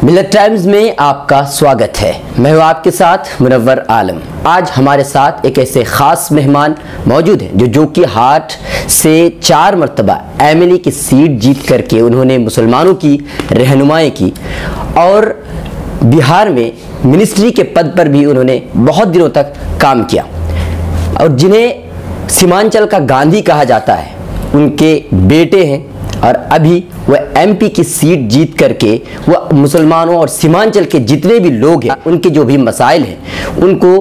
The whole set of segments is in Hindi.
मिल्लत टाइम्स में आपका स्वागत है। मैं हूं आपके साथ मुनव्वर आलम। आज हमारे साथ एक ऐसे ख़ास मेहमान मौजूद हैं जो कि हाट से 4 मरतबा एमएलए की सीट जीत करके उन्होंने मुसलमानों की रहनुमाई की और बिहार में मिनिस्ट्री के पद पर भी उन्होंने बहुत दिनों तक काम किया और जिन्हें सीमांचल का गांधी कहा जाता है, उनके बेटे हैं और अभी वह एमपी की सीट जीत करके वह मुसलमानों और सीमांचल के जितने भी लोग हैं उनके जो भी मसाइल हैं उनको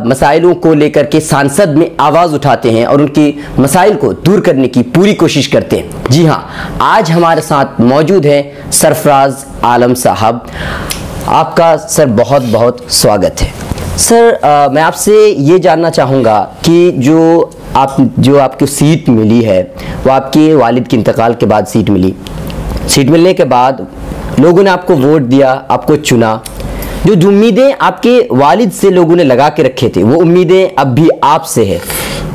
मसाइलों को लेकर के सांसद में आवाज़ उठाते हैं और उनकी मसाइल को दूर करने की पूरी कोशिश करते हैं। जी हाँ, आज हमारे साथ मौजूद हैं सरफराज आलम साहब। आपका सर बहुत बहुत स्वागत है। सर मैं आपसे ये जानना चाहूँगा कि जो आपकी सीट मिली है वो आपके वालिद के इंतकाल के बाद सीट मिली। सीट मिलने के बाद लोगों ने आपको वोट दिया, आपको चुना। जो उम्मीदें आपके वालिद से लोगों ने लगा के रखे थे वो उम्मीदें अब भी आपसे है।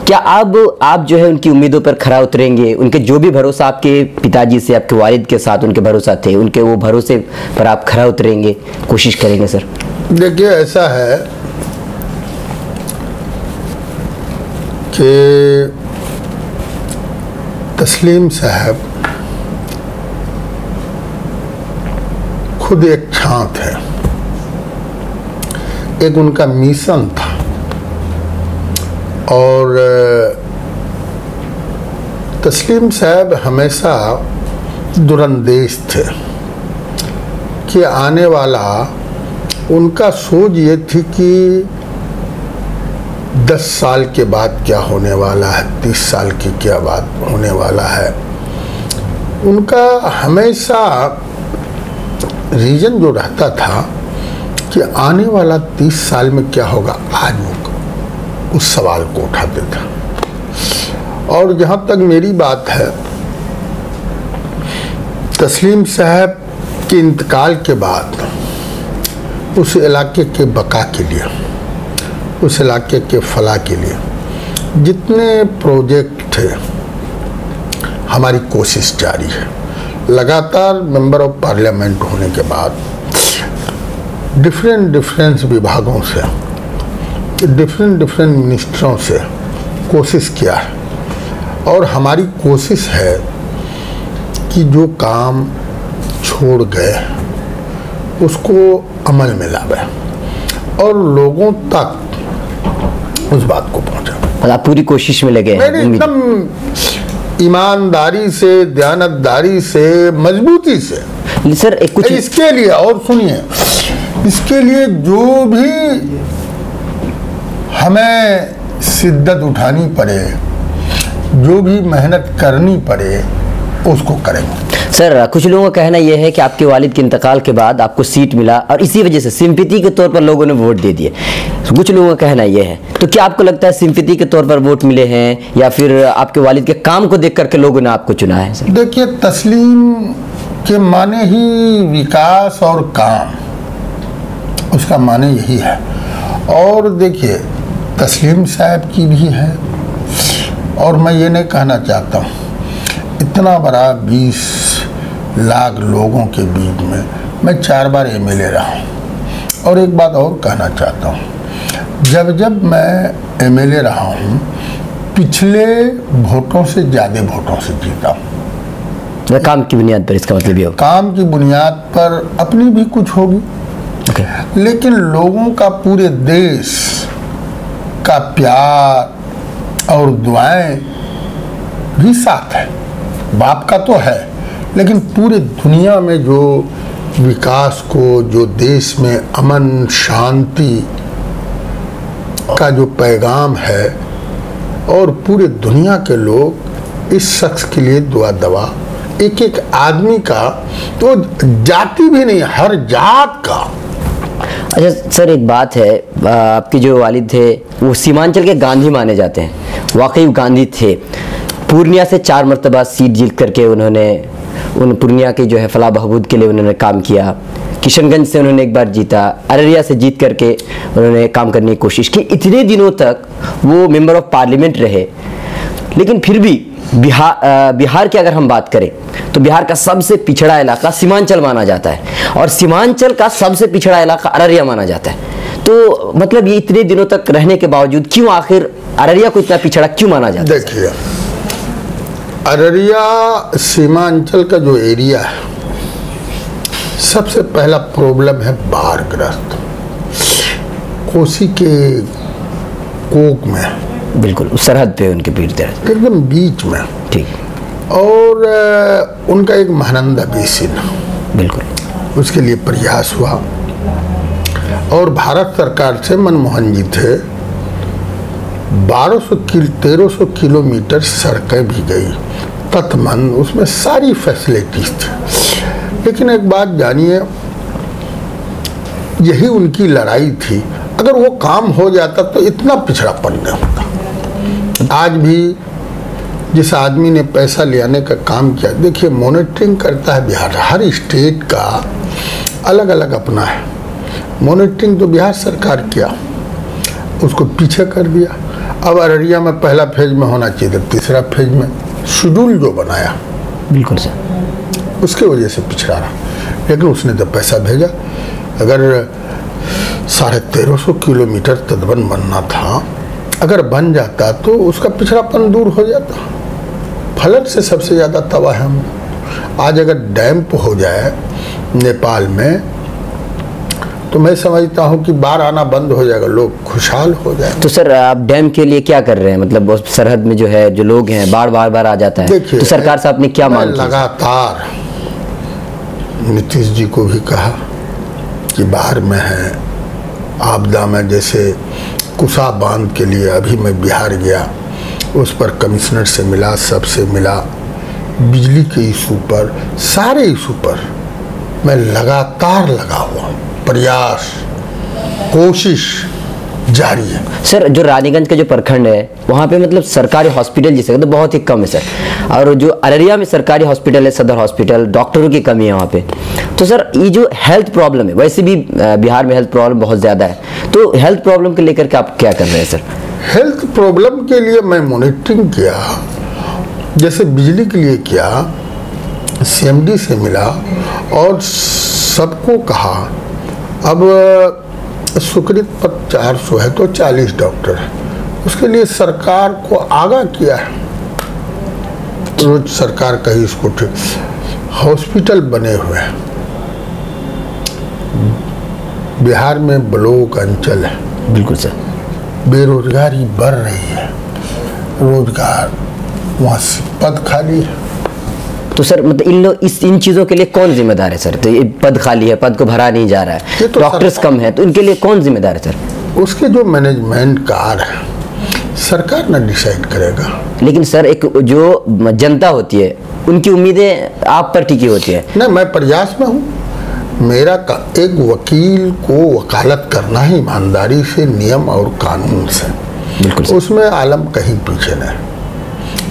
क्या अब आप जो है उनकी उम्मीदों पर खरा उतरेंगे? उनके जो भी भरोसा आपके पिताजी से, आपके वालिद के साथ उनके भरोसा थे, उनके वो भरोसे पर आप खरा उतरेंगे, कोशिश करेंगे? सर देखिए, ऐसा है कि तस्लीम साहब खुद एक छांट है, एक उनका मिशन था और तस्लीम साहब हमेशा दूरंदेश थे कि आने वाला, उनका सोच ये थी कि 10 साल के बाद क्या होने वाला है, 30 साल की क्या बात होने वाला है। उनका हमेशा रीजन जो रहता था कि आने वाला 30 साल में क्या होगा, आज वो उस सवाल को उठाते था। और जहाँ तक मेरी बात है, तस्लीम साहब के इंतकाल के बाद उस इलाके के बका के लिए, उस इलाके के फलाह के लिए जितने प्रोजेक्ट थे, हमारी कोशिश जारी है। लगातार मेंबर ऑफ पार्लियामेंट होने के बाद डिफरेंट विभागों से, डिफरेंट मिनिस्टरों से कोशिश किया है और हमारी कोशिश है कि जो काम छोड़ गए उसको अमल में लावे और लोगों तक उस बात को पहुंचा। आप पूरी कोशिश में लगे हैं? एकदम ईमानदारी से, दयानतदारी से, मजबूती से। सर एक कुछ इसके लिए, और सुनिए, इसके लिए जो भी हमें शिद्दत उठानी पड़े, जो भी मेहनत करनी पड़े, उसको करेंगे। सर कुछ लोगों का कहना यह है कि आपके वालिद के इंतकाल के बाद आपको सीट मिला और इसी वजह से सिंपैथी के तौर पर लोगों ने वोट दे दिए। कुछ लोगों का कहना यह है, तो क्या आपको लगता है सिंपैथी के तौर पर वोट मिले हैं या फिर आपके वालिद के काम को देख करके लोगों ने आपको चुना है? सर देखिए, तस्लीम के माने ही विकास और काम, उसका माने यही है। और देखिए, तस्लीम साहब की भी है और मैं ये नहीं कहना चाहता हूँ, इतना बड़ा 20 लाख लोगों के बीच में मैं 4 बार एमएलए रहा हूँ। और एक बात और कहना चाहता हूँ, जब मैं एमएलए रहा हूँ, पिछले वोटों से ज़्यादा वोटों से जीता हूँ। काम की बुनियाद पर? इसका मतलब ये काम की बुनियाद पर अपनी भी कुछ होगी, लेकिन लोगों का, पूरे देश का प्यार और दुआएं भी साथ है। बाप का तो है, लेकिन पूरे दुनिया में जो विकास को, जो देश में अमन शांति का जो पैगाम है और पूरे दुनिया के लोग इस शख्स के लिए दुआ दवा, एक एक आदमी का, तो जाति भी नहीं, हर जात का। अच्छा सर, एक बात है, आपके जो वालिद थे वो सीमांचल के गांधी माने जाते हैं, वाकई गांधी थे। पूर्णिया से 4 मरतबा सीट जीत करके उन्होंने उन पूर्णिया के जो है फलाह बहबूद के लिए उन्होंने काम किया। किशनगंज से उन्होंने एक बार जीता, अररिया से जीत करके उन्होंने काम करने की कोशिश की। इतने दिनों तक वो मेंबर ऑफ पार्लियामेंट रहे, लेकिन फिर भी बिहार की अगर हम बात करें तो बिहार का सबसे पिछड़ा इलाका सीमांचल माना जाता है और सीमांचल का सबसे पिछड़ा इलाका अररिया माना जाता है। तो मतलब ये इतने दिनों तक रहने के बावजूद क्यों आखिर अररिया को इतना पिछड़ा क्यों माना जाता है? देखिए, अररिया सीमांचल का जो एरिया है, सबसे पहला प्रॉब्लम है बाढ़ग्रस्त। कोसी के कोक में, बिल्कुल सरहद पे उनके पीड़ित है, एकदम बीच में, ठीक, और उनका एक महानंदा बेसिन, बिल्कुल, उसके लिए प्रयास हुआ और भारत सरकार से मनमोहन जी थे 1300 किलोमीटर सड़कें भी गई, तत्मन उसमें सारी फैसिलिटीज थी। लेकिन एक बात जानिए, यही उनकी लड़ाई थी। अगर वो काम हो जाता तो इतना पिछड़ापन नहीं होता। आज भी जिस आदमी ने पैसा ले आने का काम किया, देखिए मॉनिटरिंग करता है बिहार, हर स्टेट का अलग अलग अपना है। मॉनिटरिंग तो बिहार सरकार किया, उसको पीछे कर दिया। अब अररिया में पहला फेज में होना चाहिए था, तीसरा फेज में शेड्यूल जो बनाया, बिल्कुल सर, उसके वजह से पिछड़ा रहा। लेकिन उसने तो पैसा भेजा। अगर 1350 किलोमीटर तटबंध बनना था, अगर बन जाता तो उसका पिछड़ापन दूर हो जाता। फ्लड से सबसे ज़्यादा तबाह है हम। आज अगर डैम हो जाए नेपाल में तो मैं समझता हूँ कि बाढ़ आना बंद हो जाएगा, लोग खुशहाल हो जाए। तो सर आप डैम के लिए क्या कर रहे हैं? मतलब उस सरहद में जो है, जो लोग हैं, बार आ जाता है, तो सरकार से आपने क्या मांग की? लगातार नीतीश जी को भी कहा कि बाहर में है, आपदा में, जैसे कुशा बांध के लिए अभी मैं बिहार गया, उस पर कमिश्नर से मिला, सबसे मिला, बिजली के इशू पर, सारे इशू पर मैं लगातार लगा हुआ हूँ। प्रयास, कोशिश जारी है। सर जो रानीगंज का जो प्रखंड है, वहाँ पे मतलब सरकारी हॉस्पिटल जिसे तो बहुत ही कम है सर, और जो अररिया में सरकारी हॉस्पिटल है, सदर हॉस्पिटल, डॉक्टरों की कमी है वहाँ पे। तो सर ये जो हेल्थ प्रॉब्लम है, वैसे भी बिहार में हेल्थ प्रॉब्लम बहुत ज़्यादा है, तो हेल्थ प्रॉब्लम को लेकर के आप क्या कर रहे हैं सर? हेल्थ प्रॉब्लम के लिए मैं मॉनिटरिंग किया, जैसे बिजली के लिए किया, CMD से मिला और सबको कहा अब स्वीकृत पद 400 है तो 40 डॉक्टर है, उसके लिए सरकार को आगाह किया है। रोज सरकार कही इसको ठीक, हॉस्पिटल बने हुए हैं बिहार में, ब्लॉक अंचल है, बिल्कुल सर, बेरोजगारी बढ़ रही है, रोजगार वहाँ पद खाली है। तो सर मतलब इन चीज़ों के लिए कौन जिम्मेदार है सर? तो ये पद खाली है, पद को भरा नहीं जा रहा है, तो डॉक्टर्स कम है, तो इनके लिए कौन जिम्मेदार है सर? उसके जो मैनेजमेंट कार है, सरकार ना डिसाइड करेगा। लेकिन सर एक जो जनता होती है, उनकी उम्मीदें आप पर टिकी होती है ना। मैं प्रयास में हूँ, मेरा एक वकील को वकालत करना है ईमानदारी से, नियम और कानून से, बिल्कुल, उसमें आलम कहीं पीछे नहीं।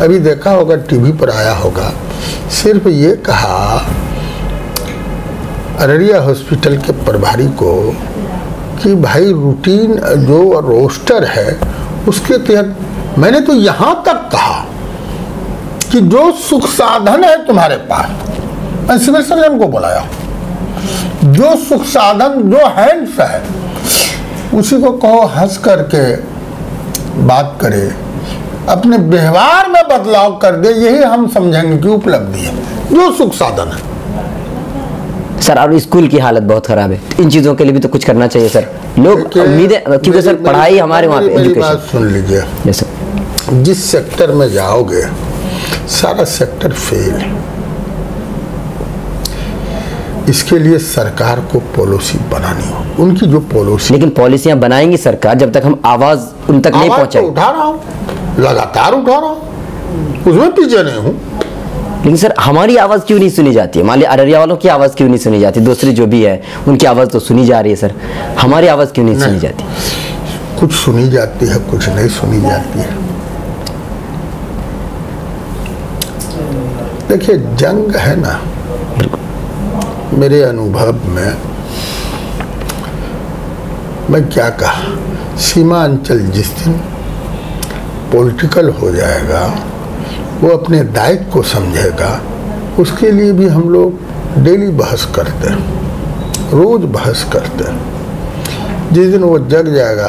अभी देखा होगा, टीवी पर आया होगा, सिर्फ ये कहा अररिया हॉस्पिटल के प्रभारी को कि भाई रूटीन जो रोस्टर है उसके तहत, मैंने तो यहाँ तक कहा कि जो सुख साधन है तुम्हारे पास, मैं सिविल सर्जन को बुलाया, जो सुख साधन जो हैंड्स है उसी को कहो हंस करके बात करे, अपने व्यवहार में बदलाव कर दे, यही हम समझेंगे कि उपलब्धि है, जो सुख साधन है। सर और स्कूल की हालत बहुत खराब है, इन चीजों के लिए भी तो कुछ करना चाहिए सर। लोग उम्मीदें, क्योंकि सर पढ़ाई हमारे वहाँ पे, मेरी बात सुन लीजिए, जिस सेक्टर में जाओगे सारा सेक्टर फेल है। इसके लिए सरकार को पॉलिसी बनानी हो, उनकी जो पॉलिसी, लेकिन पॉलिसियां बनाएंगी सरकार जब तक हम आवाज उन तक नहीं पहुंचाएंगे। तो उठा रहा हूँ, लगातार उठा रहा हूँ, उसमें पीछे नहीं हूँ। लेकिन सर हमारी आवाज क्यों नहीं सुनी जाती है? मान लिया अररिया वालों की आवाज क्यों नहीं सुनी जाती? दूसरी जो भी है उनकी आवाज तो सुनी जा रही है सर, हमारी आवाज क्यों नहीं सुनी जाती? कुछ सुनी जाती है, कुछ नहीं सुनी जाती है। देखिए जंग है ना, मेरे अनुभव में मैं क्या कहा, सीमांचल जिस दिन पॉलिटिकल हो जाएगा वो अपने दायित्व को समझेगा, उसके लिए भी हम लोग डेली बहस करते हैं, रोज बहस करते हैं। जिस दिन वो जग जाएगा,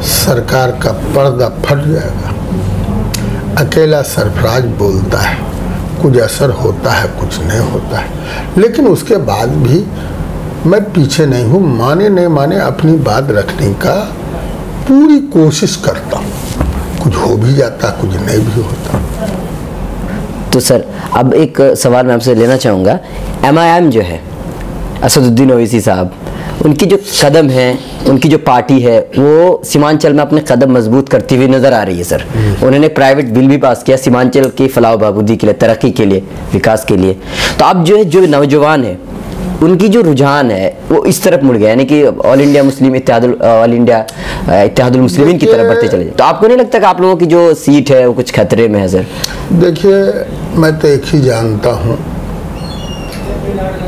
सरकार का पर्दा फट जाएगा। अकेला सरफराज बोलता है, कुछ असर होता है, कुछ नहीं होता है, लेकिन उसके बाद भी मैं पीछे नहीं हूँ। माने नहीं माने अपनी बात रखने का पूरी कोशिश करता हूँ। कुछ हो भी जाता, कुछ नहीं भी होता। तो सर अब एक सवाल मैं आपसे लेना चाहूँगा। MIM जो है, असदुद्दीन ओवैसी साहब, उनकी जो कदम है, उनकी जो पार्टी है, वो सीमांचल में अपने कदम मजबूत करती हुई नजर आ रही है सर। उन्होंने प्राइवेट बिल भी पास किया सीमांचल की फलाह बहबूदी के लिए, तरक्की के लिए, विकास के लिए। तो अब जो है, जो नौजवान है, उनकी जो रुझान है वो इस तरफ मुड़ गया, यानी कि ऑल इंडिया इत्तेहादुल मुस्लिमीन की तरफ बढ़ते चले जाए। तो आपको नहीं लगता कि आप लोगों की जो सीट है वो कुछ खतरे में है सर? देखिए, मैं तो एक ही जानता हूँ,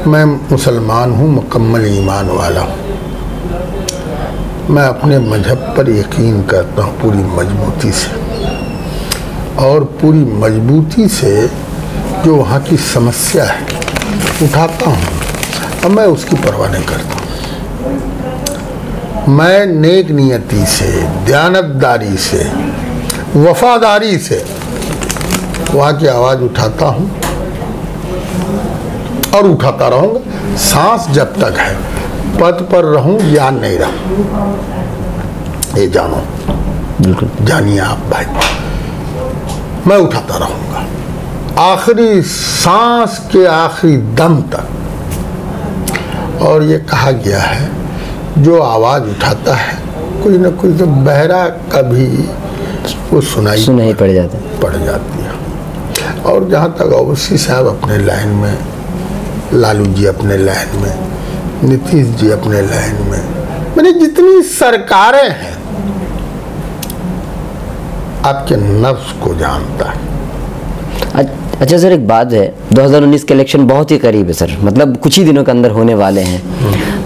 मैं मुसलमान हूँ, मुकम्मल ईमान वाला हूँ। मैं अपने मजहब पर यकीन करता हूँ पूरी मजबूती से, और पूरी मजबूती से जो वहाँ की समस्या है उठाता हूँ, और मैं उसकी परवाह नहीं करता। मैं नेक नियति से, दयानतदारी से, वफादारी से वहाँ की आवाज़ उठाता हूँ और उठाता रहूँगा। सांस जब तक है, पद पर रहूँ या नहीं रहूँ, ये जानो, बिल्कुल जानिए आप भाई, मैं उठाता रहूँगा आखिरी सांस के आखिरी दम तक। और ये कहा गया है, जो आवाज़ उठाता है, कोई ना कोई तो बहरा कभी वो सुनाई पड़ जाती है। और जहाँ तक ओवैसी साहब अपने लाइन में, लालू जी अपने लाइन में, नीतीश जी अपने लाइन में, मैंने जितनी सरकारें हैं, आपके नफ्स को जानता है। अच्छा सर, एक बात है, 2019 के इलेक्शन बहुत ही करीब है सर, मतलब कुछ ही दिनों के अंदर होने वाले हैं,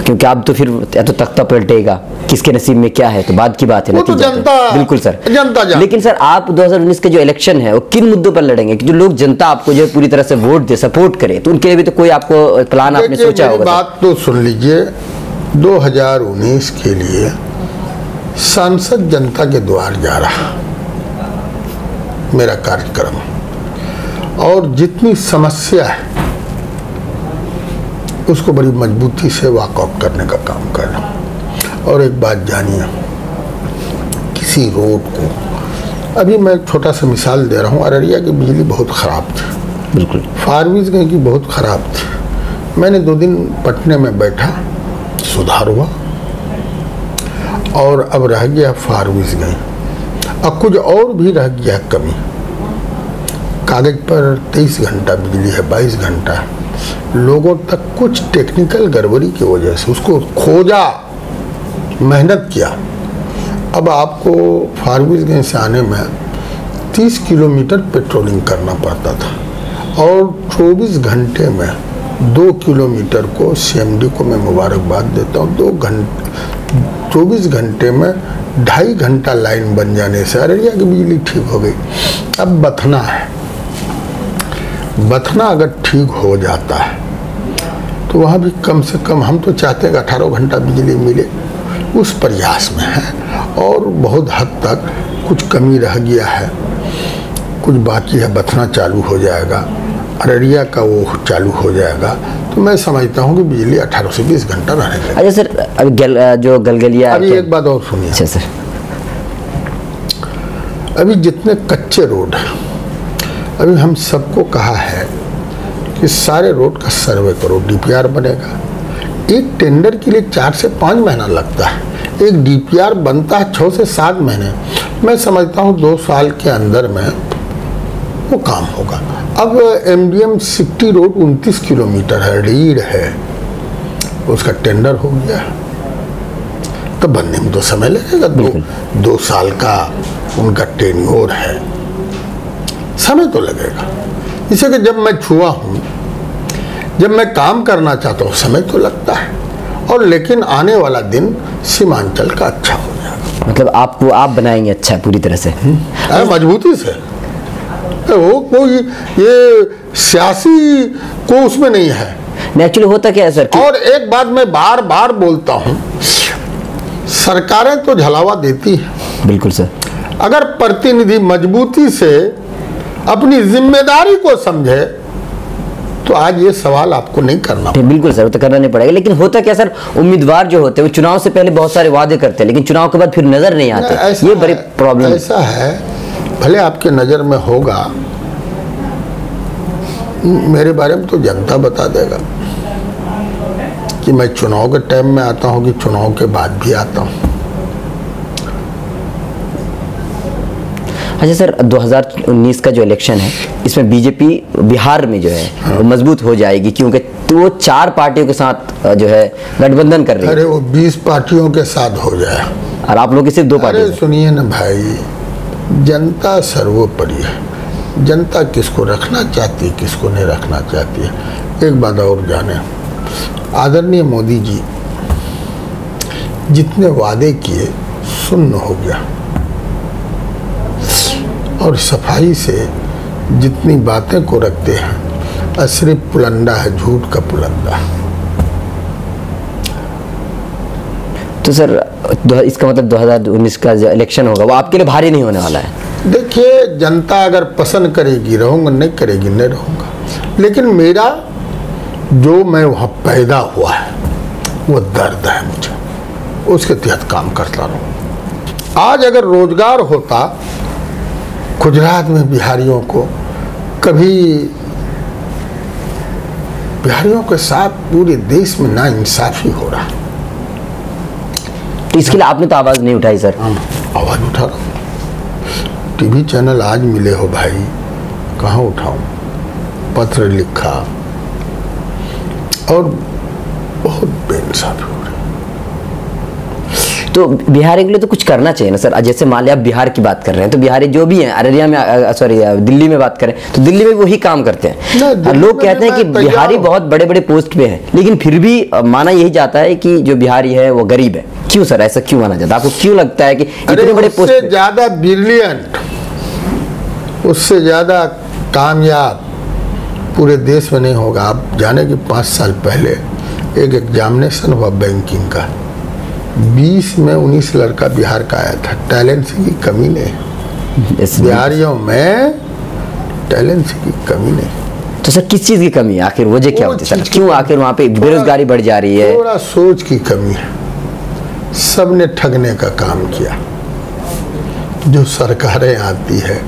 क्योंकि अब तो फिर या तो तख्ता पलटेगा, किसके नसीब में क्या है तो बाद की बात है। वो तो जनता, बिल्कुल सर, जनता लेकिन सर आप 2019 के जो इलेक्शन है वो किन मुद्दों पर लड़ेंगे कि जो लोग, जनता आपको जो पूरी तरह से वोट दे, सपोर्ट करे, तो उनके लिए भी तो कोई आपको प्लान आपने सोचा होगा? बात तो सुन लीजिए, 2019 के लिए संसद जनता के द्वार जा रहा मेरा कार्यक्रम, और जितनी समस्या है उसको बड़ी मजबूती से वॉकआउट करने का काम कर रहा हूँ। और एक बात जानिए, किसी रोड को, अभी मैं छोटा सा मिसाल दे रहा हूँ, अररिया की बिजली बहुत ख़राब थी, बिल्कुल, फारबिसगंज की बहुत ख़राब थी। मैंने 2 दिन पटने में बैठा, सुधार हुआ, और अब रह गया फारबिसगंज, अब कुछ और भी रह गया कमी। कागज पर 23 घंटा बिजली है, 22 घंटा है, लोगों तक कुछ टेक्निकल गड़बड़ी की वजह से उसको खोजा, मेहनत किया। अब आपको फारबिसगंज से आने में 30 किलोमीटर पेट्रोलिंग करना पड़ता था, और 24 घंटे में 2 किलोमीटर को CMD को मैं मुबारकबाद देता हूँ, 24 घंटे में 2.5 घंटा लाइन बन जाने से अररिया की बिजली ठीक हो गई। अब बथना है, बथना अगर ठीक हो जाता है तो वहाँ भी कम से कम, हम तो चाहते हैं कि 18 घंटा बिजली मिले, उस प्रयास में है। और बहुत हद तक कुछ कमी रह गया है, कुछ बाकी है, बथना चालू हो जाएगा, अररिया का वो चालू हो जाएगा, तो मैं समझता हूँ कि बिजली 18 से 20 घंटा रहने लगेगी। अच्छा सर, अभी जो गलगलिया, अभी एक बात और सुनिए। अच्छा सर, अभी जितने कच्चे रोड हैं, अभी हम सबको कहा है कि सारे रोड का सर्वे करो, DPR बनेगा। एक टेंडर के लिए 4 से 5 महीना लगता है, एक DPR बनता है 6 से 7 महीने। मैं समझता हूँ 2 साल के अंदर में वो काम होगा। अब MDM सिटी रोड 29 किलोमीटर है, रीढ़ है, उसका टेंडर हो गया, तो बनने में तो समय लगेगा, 2 साल का उनका टेन्योर है, समय तो लगेगा। इसे कि जब मैं छुआ हूँ, जब मैं काम करना चाहता हूँ, समय तो लगता है, और लेकिन आने वाला दिन सीमांचल का अच्छा हो जाएगा। मतलब आप बनाएंगे अच्छा पूरी तरह से, मजबूती से। वो कोई ये सियासी को उसमें नहीं है। एक्चुअली होता क्या है सर और एक बात मैं बार बार बोलता हूँ, सरकारें तो झलावा देती है। बिल्कुल सर। अगर प्रतिनिधि मजबूती से अपनी जिम्मेदारी को समझे तो आज ये सवाल आपको नहीं करना। बिल्कुल सर, तो करना नहीं पड़ेगा। लेकिन होता क्या सर, उम्मीदवार जो होते हैं वो चुनाव से पहले बहुत सारे वादे करते हैं, लेकिन चुनाव के बाद फिर नजर नहीं आते। ये बड़ी प्रॉब्लम। ऐसा है, भले आपके नजर में होगा, मेरे बारे में तो जनता बता देगा कि मैं चुनाव के टाइम में आता हूँ कि चुनाव के बाद भी आता हूँ। अच्छा सर, 2019 का जो इलेक्शन है इसमें बीजेपी बिहार में जो है वो मजबूत हो जाएगी, क्योंकि तो वो 4 पार्टियों के साथ जो है गठबंधन कर रही है। अरे वो 20 पार्टियों के साथ हो जाए और आप लोग की सिर्फ 2 पार्टी। अरे सुनिए ना भाई, जनता सर्वोपरि है। जनता किसको रखना चाहती है, किसको नहीं रखना चाहती है। एक बात और जाने, आदरणीय मोदी जी जितने वादे किए शून्य हो गया, और सफाई से जितनी बातें को रखते हैं सिर्फ पुलंदा है, झूठ का पुलंदा। तो सर इसका मतलब 2019 का जो इलेक्शन होगा वो आपके लिए भारी नहीं होने वाला है। देखिए, जनता अगर पसंद करेगी रहूंगा, नहीं करेगी नहीं रहूंगा, लेकिन मेरा जो मैं वहाँ पैदा हुआ है वो दर्द है मुझे, उसके तहत काम करता रहूँ। आज अगर रोजगार होता गुजरात में बिहारियों को, कभी बिहारियों के साथ पूरे देश में नाइंसाफी हो रहा। तो इसके लिए आपने तो आवाज नहीं उठाई सर। आवाज उठा रहा हूँ, टीवी चैनल आज मिले हो भाई, कहाँ उठाऊं, पत्र लिखा, और बहुत बेइंसाफी हो रही। तो बिहार के लिए तो कुछ करना चाहिए ना सर। जैसे मान लिया आप बिहार की बात कर रहे हैं, तो बिहारी जो भी हैं अररिया में, सॉरी दिल्ली में बात करें तो दिल्ली में वही काम करते हैं। लोग कहते हैं कि बिहारी बहुत बड़े बड़े पोस्ट पे हैं, लेकिन फिर भी माना यही जाता है कि जो बिहारी है वो गरीब है। क्यों सर, ऐसा क्यों माना जाता है? आपको क्यों लगता है कि इतने बड़े पोस्ट पे ज्यादा ब्रिलियंट, उससे ज्यादा कामयाब पूरे देश में नहीं होगा। आप जाने कि 5 साल पहले एक एग्जामिनेशन हुआ बैंकिंग का, 20 में 19 लड़का बिहार का आया था। टैलेंट की कमी नहीं, बिहारियों में टैलेंट की कमी नहीं। तो सर किस चीज की कमी है आखिर, वजह क्या होती है सर? क्यों आखिर वहाँ पे बेरोजगारी बढ़ जा रही है? थोड़ा सोच की कमी है। सबने ठगने का काम किया। जो सरकारें आती है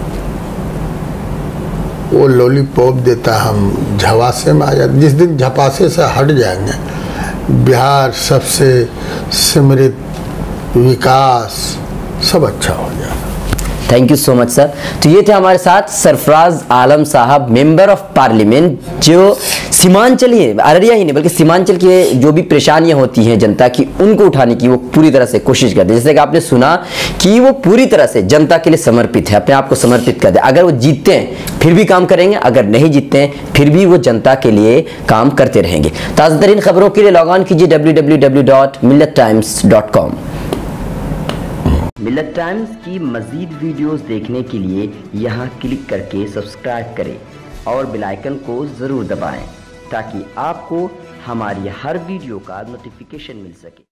वो लॉलीपॉप देता, हम झपासे में आ जाते। जिस दिन झपासे से हट जाएंगे, बिहार सबसे समृद्ध, विकास सब अच्छा हो जाएगा। Thank you so much sir. तो ये थे हमारे साथ सरफराज आलम साहब, मेंबर ऑफ पार्लियामेंट, जो सीमांचली है, अररिया ही नहीं बल्कि सीमांचल की जो भी परेशानियां होती हैं जनता की, उनको उठाने की वो पूरी तरह से कोशिश करते हैं। जैसे कि आपने सुना कि वो पूरी तरह से जनता के लिए समर्पित है, अपने आप को समर्पित कर दे। अगर वो जीतते हैं फिर भी काम करेंगे, अगर नहीं जीतते हैं फिर भी वो जनता के लिए काम करते रहेंगे। ताज़ा तरीन खबरों के लिए लॉग ऑन कीजिए www.millettimes.com। मिल्लत टाइम्स की मज़ीद वीडियोस देखने के लिए यहाँ क्लिक करके सब्सक्राइब करें और बेल आइकन को ज़रूर दबाएं, ताकि आपको हमारी हर वीडियो का नोटिफिकेशन मिल सके।